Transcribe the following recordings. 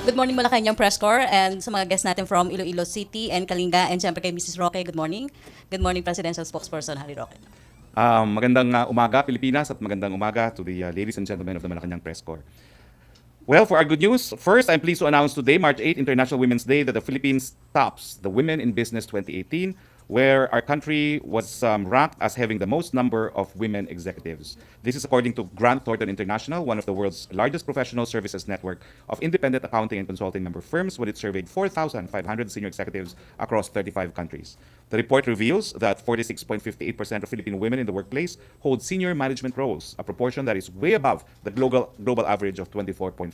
Good morning Malacanang Press Corps and sa mga guests natin from Iloilo City and Kalinga and syempre kay Mrs. Roque, good morning. Good morning Presidential Spokesperson Harry Roque. Magandang umaga Pilipinas at magandang umaga to the ladies and gentlemen of the Malacanang Press Corps. Well, for our good news, first, I'm pleased to announce today, March 8, International Women's Day, that the Philippines tops the Women in Business 2018, where our country was ranked as having the most number of women executives. This is according to Grant Thornton International, one of the world's largest professional services network of independent accounting and consulting member firms, when it surveyed 4,500 senior executives across 35 countries. The report reveals that 46.58% of Filipino women in the workplace hold senior management roles, a proportion that is way above the global average of 24.14%.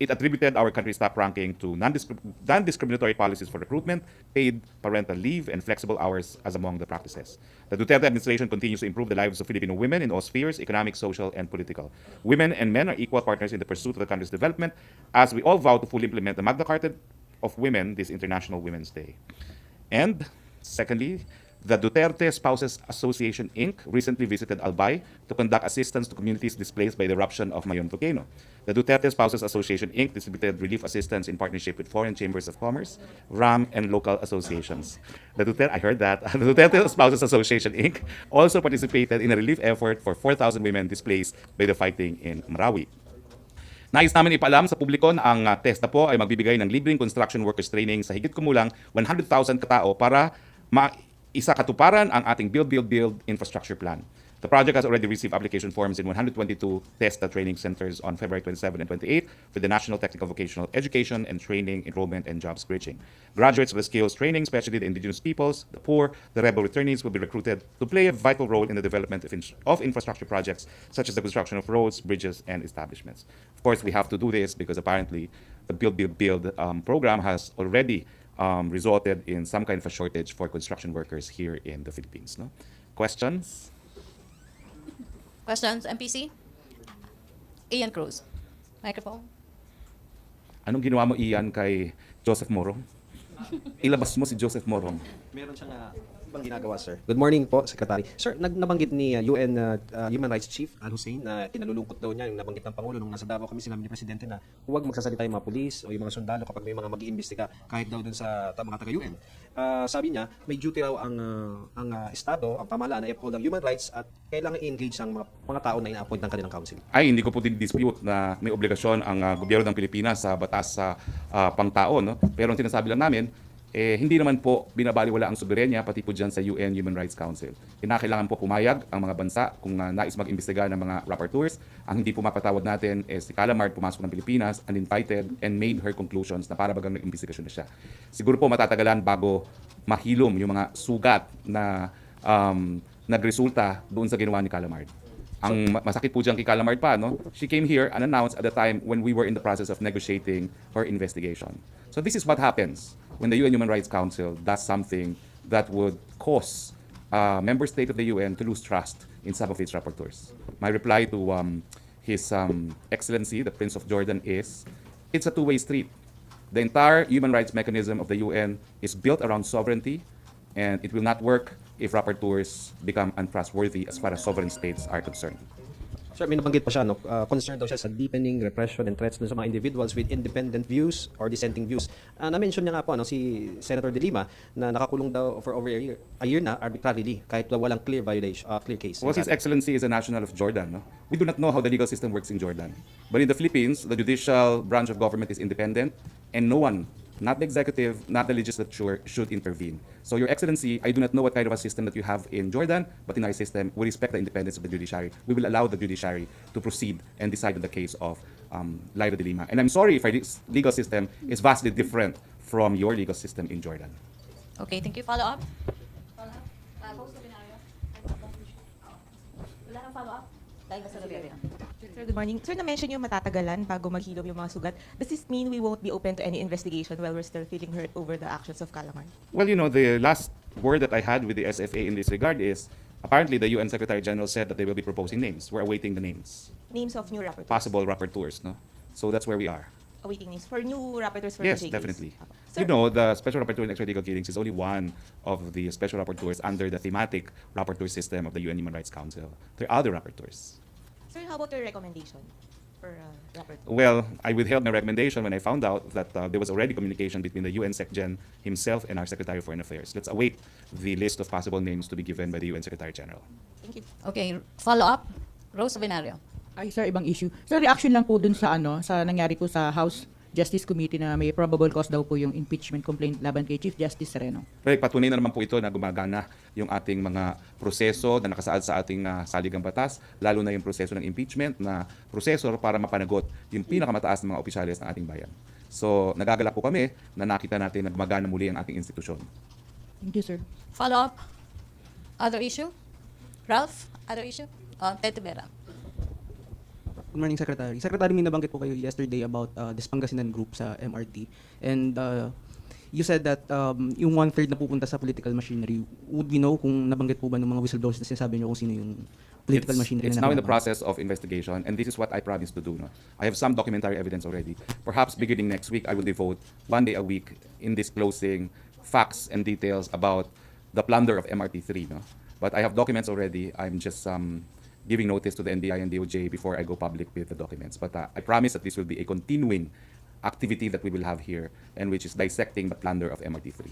It attributed our country's top ranking to non-discriminatory policies for recruitment, paid parental leave, and flexible hours as among the practices. The Duterte administration continues to improve the lives of Filipino women in all spheres, economic, social, and political. Women and men are equal partners in the pursuit of the country's development, as we all vow to fully implement the Magna Carta of Women this International Women's Day. And secondly, the Duterte Spouses Association, Inc. recently visited Albay to conduct assistance to communities displaced by the eruption of Mayon volcano. The Duterte Spouses Association, Inc. distributed relief assistance in partnership with foreign chambers of commerce, RAM, and local associations. The Duterte Spouses Association, Inc. also participated in a relief effort for 4,000 women displaced by the fighting in Marawi. Nais namin ipaalam sa publiko na ang TESDA po ay magbibigay ng libreng construction workers training sa higit kumulang 100,000 katao para maisakatuparan ang ating Build infrastructure plan. The project has already received application forms in 122 TESDA training centers on February 27 and 28 for the National Technical Vocational Education and Training, Enrollment, and Jobs Bridging. Graduates of the skills training, especially the indigenous peoples, the poor, the rebel returnees, will be recruited to play a vital role in the development of infrastructure projects such as the construction of roads, bridges, and establishments. Of course, we have to do this because apparently the Build program has already resulted in some kind of a shortage for construction workers here in the Philippines. No? Questions? Questions, MPC? Ian Cruz. Microphone. Anong ginawa mo, Ian, kay Joseph Morong? Ilabas mo si Joseph Morong. Meron siyang ibang ginagawa, sir. Good morning po, Secretary. Sir, nabanggit ni UN Human Rights Chief Al-Hussein na tinalulungkot daw niya yung nabanggit ng Pangulo nung nasa Davao kami, sinabi ni Presidente na huwag magsasalita yung mga pulis o yung mga sundalo kapag may mga mag-iimbestiga kahit daw dun sa mga taga-UN. Sabi niya, may duty raw ang Estado, ang pamahalaan na i-uphold ang human rights at kailangan i-engage ang mga tao na ina-appoint ng kanilang council. Ay, hindi ko po din-dispute na may obligasyon ang gobyerno ng Pilipinas sa batas sa pangtao. No? Pero ang sinasabi lang namin, hindi naman po binabaliwala ang soberenya pati po dyan sa UN Human Rights Council. Kinakailangan po pumayag ang mga bansa kung nais mag-imbestiga ng mga rapporteurs. Ang hindi po mapatawad natin si Calamard pumasok ng Pilipinas, uninvited, and made her conclusions na para bagang nag-imbestigasyon na siya. Siguro po matatagalan bago mahilom yung mga sugat na nagresulta doon sa ginawa ni Calamard. Ang masakit po dyan kay Calamard pa, no? She came here unannounced at the time when we were in the process of negotiating her investigation. So this is what happens when the UN Human Rights Council does something that would cause member state of the UN to lose trust in some of its rapporteurs. My reply to His Excellency, the Prince of Jordan, is it's a two-way street. The entire human rights mechanism of the UN is built around sovereignty, and it will not work if rapporteurs become untrustworthy as far as sovereign states are concerned. Sir, may nabanggit pa siya, no? Concerned daw siya sa deepening repression and threats sa mga individuals with independent views or dissenting views. Na-mention niya nga po, si Senator De Lima na nakakulong daw for over a year na arbitrarily kahit walang clear case. Well, His Excellency is a national of Jordan. No? We do not know how the legal system works in Jordan. But in the Philippines, the judicial branch of government is independent and no one, not the executive, not the legislature, should intervene. So, Your Excellency, I do not know what kind of a system that you have in Jordan, but in our system, we respect the independence of the judiciary. We will allow the judiciary to proceed and decide on the case of Lyra De Lima. And I'm sorry if our legal system is vastly different from your legal system in Jordan. Okay, thank you. Follow-up? Follow-up? Wala nang follow-up? Dahil sa Rivera. Sir, good morning. Sir, na-mention yung matatagalan bago maghilom yung mga sugat. Does this mean we won't be open to any investigation while we're still feeling hurt over the actions of Calamard? Well, the last word that I had with the SFA in this regard is apparently the UN Secretary General said that they will be proposing names. We're awaiting the names. Names of new rapporteurs? Possible rapporteurs, no? So that's where we are. Awaiting names for new rapporteurs for Yes, the JKs? definitely. Sir, The Special Rapporteur in Extraditional Killings is only one of the special rapporteurs under the thematic rapporteur system of the UN Human Rights Council. There are other rapporteurs. Sir, how about your recommendation? for record. Well, I withheld my recommendation when I found out that there was already communication between the UN SecGen himself and our Secretary of Foreign Affairs. Let's await the list of possible names to be given by the UN Secretary General. Thank you. Okay, follow up. Rose Venario. Ay, sir, ibang issue. Sir, reaction lang po dun sa sa nangyari po sa House Justice Committee na may probable cause daw po yung impeachment complaint laban kay Chief Justice Sereno. Pero patunay na naman po ito na gumagana yung ating mga proseso na nakasaad sa ating saligang batas, lalo na yung proseso ng impeachment na proseso para mapanagot yung pinakamataas ng mga opisyales ng ating bayan. So, nagagalak po kami na nakita natin na gumagana muli ang ating institusyon. Thank you, sir. Follow up. Other issue? Ralph, other issue? Tete Vera. Good morning, Secretary. Secretary, may nabanggit po kayo yesterday about this Pangasinan group sa MRT. And you said that yung one-third na pupunta sa political machinery, would we know kung nabanggit po ba ng mga whistleblowers na sinasabi nyo kung sino yung political machinery It's na now in the nababang? process of investigation, and this is what I promised to do. No? I have some documentary evidence already. Perhaps beginning next week, I will devote 1 day a week in disclosing facts and details about the plunder of MRT3. No? But I have documents already. I'm just giving notice to the NBI and DOJ before I go public with the documents. But I promise that this will be a continuing activity that we will have here, and which is dissecting the plunder of MRT3.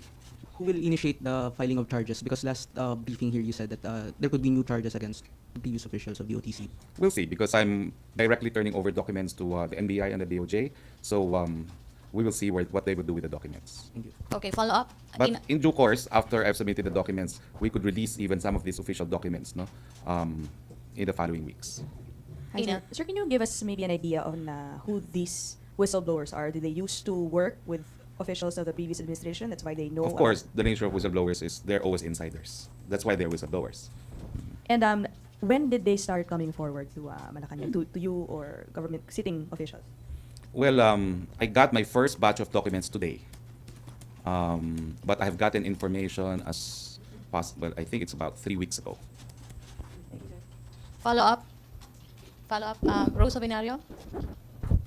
Who will initiate the filing of charges? Because last briefing here, you said that there could be new charges against the previous officials of the OTC. We'll see, because I'm directly turning over documents to the NBI and the DOJ. So we will see what they will do with the documents. Thank you. Okay, follow up. But in due course, after I've submitted the documents, we could release even some of these official documents, no, in the following weeks. Hi, Ina. sir. Sir, can you give us maybe an idea on who these whistleblowers are? Do they used to work with officials of the previous administration? That's why they know. Of course, the nature of whistleblowers is they're always insiders. That's why they're whistleblowers. And when did they start coming forward to Malacanang, to you or government sitting officials? Well, I got my first batch of documents today, but I have gotten information as possible. I think it's about 3 weeks ago. Follow up. Follow up. Rose Venario.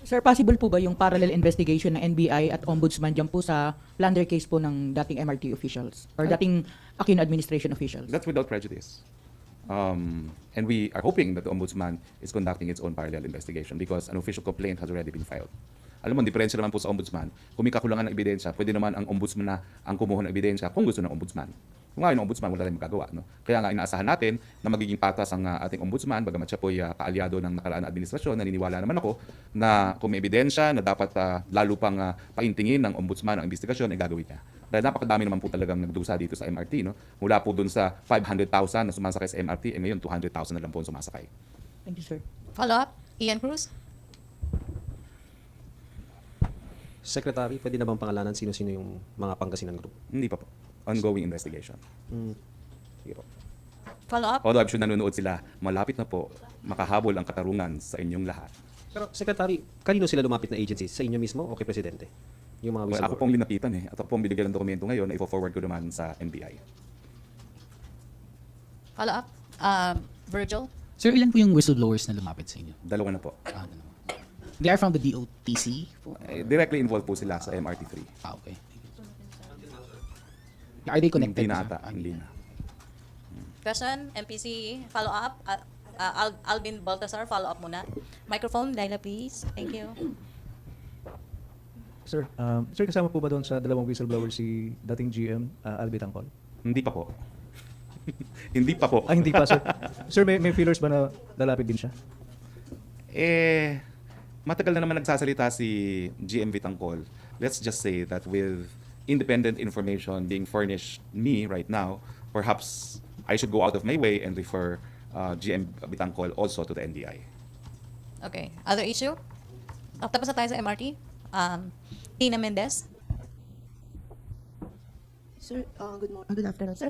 Sir, possible po ba yung parallel investigation ng NBI at Ombudsman dyan po sa plunder case po ng dating MRT officials or dating Aquino administration officials? That's without prejudice. And we are hoping that the Ombudsman is conducting its own parallel investigation because an official complaint has already been filed. Alam mo, diferensya naman po sa Ombudsman. Kung may kakulangan ng ebidensya, pwede naman ang Ombudsman na ang kumuha ng ebidensya kung gusto ng Ombudsman. Kung ngayon ang Ombudsman, wala tayong magagawa. No? Kaya nga inaasahan natin na magiging patas ang ating Ombudsman, bagamat siya po kaalyado ng nakaraan na administrasyon, naniniwala naman ako na kung may ebidensya na dapat lalo pang paintingin ng Ombudsman ang investigasyon, ay gagawin niya. Dahil napakadami naman po talagang nagdusa dito sa MRT. No? Mula po dun sa 500,000 na sumasakay sa MRT, ngayon 200,000 na lang po ang sumasakay. Thank you, sir. Follow up. Ian Cruz. Secretary, pwede na bang pangalanan sino-sino yung mga Pangasinan group? Hindi pa po. Ongoing investigation. Sige po. Follow up. Although I'm sure nanonood sila, malapit na po makahabol ang katarungan sa inyong lahat. Pero Secretary, kanino sila lumapit na agencies? Sa inyo mismo o kay Presidente? Yung mga Well, ako whistleblower? pong linapitan at ako pong binigyan ng dokumento ngayon na i-forward ko naman sa NBI. Follow up. Virgil. Sir, ilan po yung whistleblowers na lumapit sa inyo? Dalawa na po. Dalawa. They are from the DOTC? po? Directly involved po sila sa MRT3. Okay. Are they connected? Hindi na sir? ata, hindi na. Question. MPC. Follow up. Alvin Baltasar. Follow up muna. Microphone. Laila, please. Thank you. Sir, sir, kasama po ba doon sa dalawang whistleblower si dating GM, Albi Tangkol? Hindi pa po. Hindi pa po. Ah, hindi pa, sir. Sir, may feelers ba na lalapit din siya? Matagal na naman nagsasalita si GM Vitangkol. Let's just say that with independent information being furnished me right now, perhaps I should go out of my way and refer GM Vitangkol also to the NBI. Okay. Other issue? Tapos na tayo sa MRT. Tina Mendez. Sir, good afternoon, sir.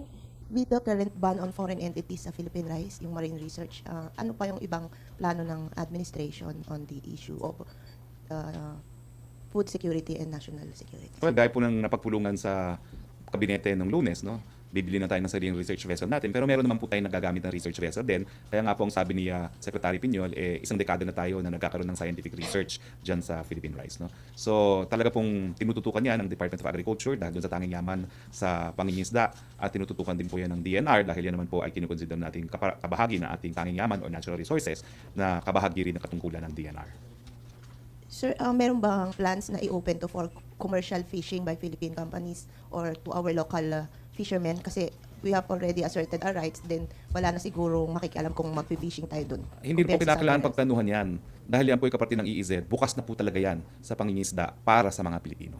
With the current ban on foreign entities sa Philippine Rice, yung marine research, ano pa yung ibang plano ng administration on the issue of food security and national security? Well, dahil po nang napagpulungan sa kabinete ng Lunes, no? Bibili na tayo ng sariling research vessel natin, pero meron naman po tayong nagagamit ng research vessel din. Kaya nga po ang sabi ni Secretary Piñol, isang dekada na tayo na nagkakaroon ng scientific research dyan sa Philippine Rice. No? So talaga pong tinututukan yan ng Department of Agriculture dahil doon sa tanging yaman sa pangingisda, at tinututukan din po yan ng DNR dahil yan naman po ay kinukonsider natin kabahagi ng ating tanging yaman or natural resources na kabahagi rin ng katungkulan ng DNR. Sir, meron bang plans na i-open to for commercial fishing by Philippine companies or to our local fishermen? Kasi we have already asserted our rights, then wala na siguro makikialam kung mag-fishing tayo dun. Hindi po compared sa kinakailangan somewhere else. pagplanuhan yan. Dahil yan po ay kapatid ng EEZ, bukas na po talaga yan sa pangingisda para sa mga Pilipino.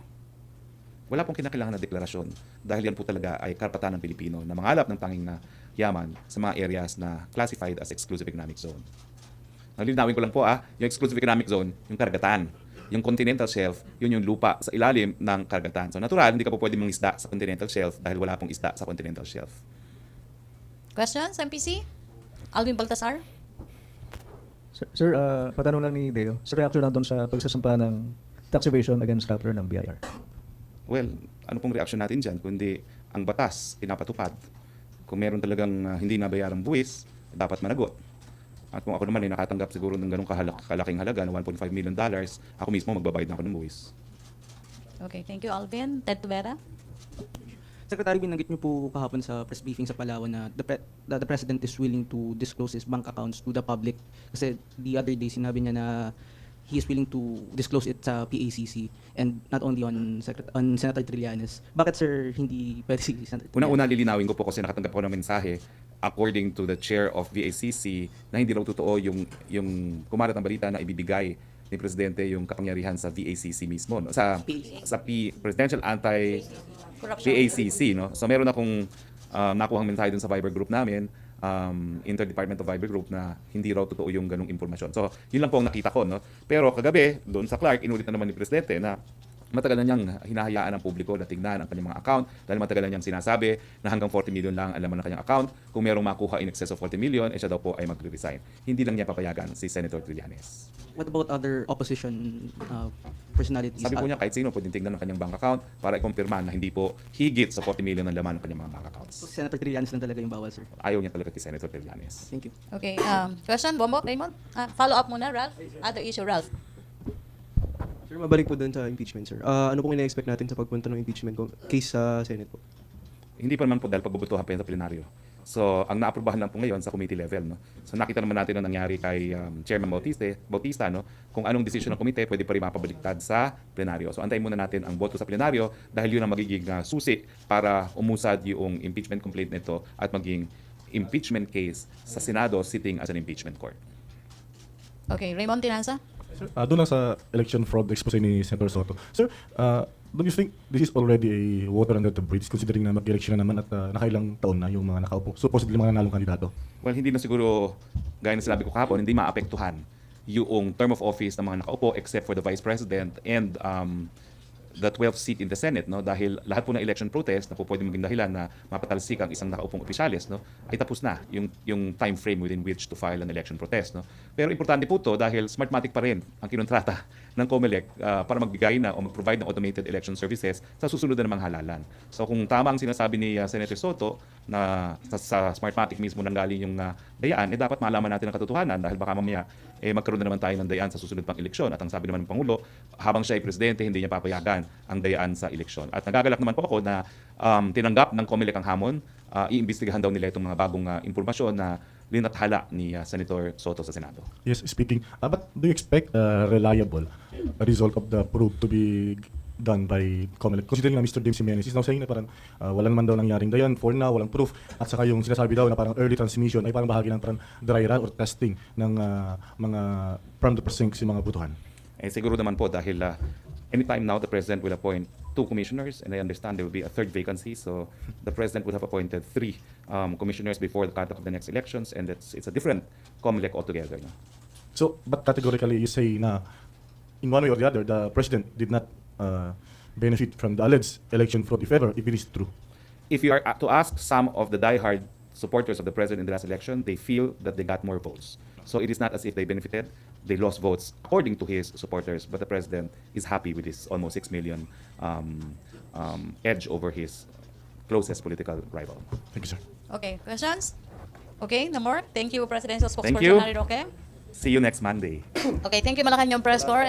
Wala pong kinakailangan na deklarasyon dahil yan po talaga ay karapatan ng Pilipino na mangalap ng tanging na yaman sa mga areas na classified as exclusive economic zone. Nalinawin ko lang po yung exclusive economic zone, yung karagatan. Yung continental shelf, yun yung lupa sa ilalim ng karagatan. So natural, hindi ka po pwede mangisda sa continental shelf dahil wala pong isda sa continental shelf. Questions, MPC? Alvin Baltasar? Sir, patanong lang ni Deo. Sa reaction lang doon sa pagsasampa ng tax evasion against capture ng BIR. Well, ano pong reaksyon natin dyan? Kundi ang batas, pinapatupad. Kung meron talagang hindi nabayarang buwis, dapat managot. At kung ako naman ay nakatanggap siguro ng ganong kalaking halaga na $1.5 million, ako mismo magbabayad na ako ng buwis. Okay, thank you, Alvin. Ted Tubera? Secretary, binanggit niyo po kahapon sa press briefing sa Palawan na the President is willing to disclose his bank accounts to the public. Kasi the other day, sinabi niya na he is willing to disclose it sa PACC and not only on Senator Trillanes. Bakit, sir, hindi pwede si Senator Trillanes? Unang-una lilinawin ko po kasi nakatanggap ako ng mensahe according to the chair of VACC na hindi raw totoo yung kumalat ng balita na ibibigay ni Presidente yung kapangyarihan sa VACC mismo, no? sa Presidential Anti-PACC. No? So meron akong nakuhang mensahe dun sa Viber group namin, Interdepartmental Viber group, na hindi raw totoo yung ganung impormasyon. So yun lang po ang nakita ko. No? Pero kagabi, doon sa Clark, inulit na naman ni Presidente na matagal na niyang hinahayaan ng publiko na tingnan ang kanyang mga account dahil matagal na niyang sinasabi na hanggang 40 million lang ang laman ng kanyang account. Kung merong makuha in excess of 40 million, siya daw po ay mag-resign. Hindi lang niya papayagan si Senator Trillanes. What about other opposition personalities? Sabi po niya kahit sino pwedeng tingnan ng kanyang bank account para i-confirma na hindi po higit sa 40 million ang laman ng kanyang mga bank accounts. Senator Trillanes lang talaga yung bawal, sir. Ayaw niya talaga kay Senator Trillanes. Thank you. Okay, question, Bombo, Raymond? Follow up muna, Ralph. Other issue, Ralph. Sir, mabalik po doon sa impeachment, sir. Ano pong ina-expect natin sa pagpunta ng impeachment case sa Senate po? Hindi pa naman po dahil pagbubutuhan pa yan sa plenaryo. So, ang naaprobahan lang po ngayon sa committee level. No? So, nakita naman natin ang nangyari kay Chairman Bautista, no? Kung anong desisyon ng komite, pwede pa rin mapabaliktad sa plenaryo. So, antayin muna natin ang boto sa plenaryo dahil yun ang magiging susi para umusad yung impeachment complaint nito at maging impeachment case sa Senado sitting as an impeachment court. Okay, Raymond Tinasa? Sir, doon lang sa election fraud expose ni Senator Soto. Sir, don't you think this is already a water under the bridge considering na mag-election na naman at nakailang taon na yung mga nakaupo, supposedly mga nanalong kandidato? Well, hindi na siguro, gaya na sinabi ko kahapon, hindi maapektuhan yung term of office ng mga nakaupo except for the Vice President and the 12th seat in the Senate, no? Dahil lahat po ng election protest na po pwede maging dahilan na mapatalsik ang isang nakaupong opisyalis, no? Ay tapos na yung time frame within which to file an election protest. No? Pero importante po to dahil Smartmatic pa rin ang kinontrata ng COMELEC para magbigay na o mag-provide ng automated election services sa susunod na mga halalan. So kung tama ang sinasabi ni Senator Soto na sa Smartmatic mismo nanggaling yung dayaan, dapat malaman natin ang katotohanan dahil baka mamaya magkaroon na naman tayo ng dayaan sa susunod pang eleksyon. At ang sabi naman ng Pangulo, habang siya ay presidente, hindi niya papayagan ang dayaan sa eleksyon. At nagagalak naman po ako na tinanggap ng COMELEC ang hamon, iimbestigahan daw nila itong mga bagong impormasyon na linathala ni Senator Soto sa Senado. Yes, speaking. But do you expect reliable result of the probe to be done by COMELEC? Considering na Mr. James Jimenez is now saying na parang wala naman daw nangyaring dayan, for now, walang proof. At saka yung sinasabi daw na parang early transmission ay parang bahagi ng parang dry run or testing ng mga from the precinct si mga butuhan. Siguro naman po dahil anytime now the President will appoint 2 commissioners and I understand there will be a 3rd vacancy. So the President would have appointed 3 commissioners before the conduct of the next elections and it's a different COMELEC altogether. No? So, but categorically you say na in one way or the other, the President did not benefit from the alleged election fraud, if ever, if it is true. If you are to ask some of the diehard supporters of the President in the last election, they feel that they got more votes. So it is not as if they benefited. They lost votes according to his supporters, but the President is happy with his almost 6 million edge over his closest political rival. Thank you, sir. Okay, questions? Okay, no more? Thank you, Presidential Thank Spokesperson you. Harry Roque. See you next Monday. Okay, thank you Malacanang Press Corps.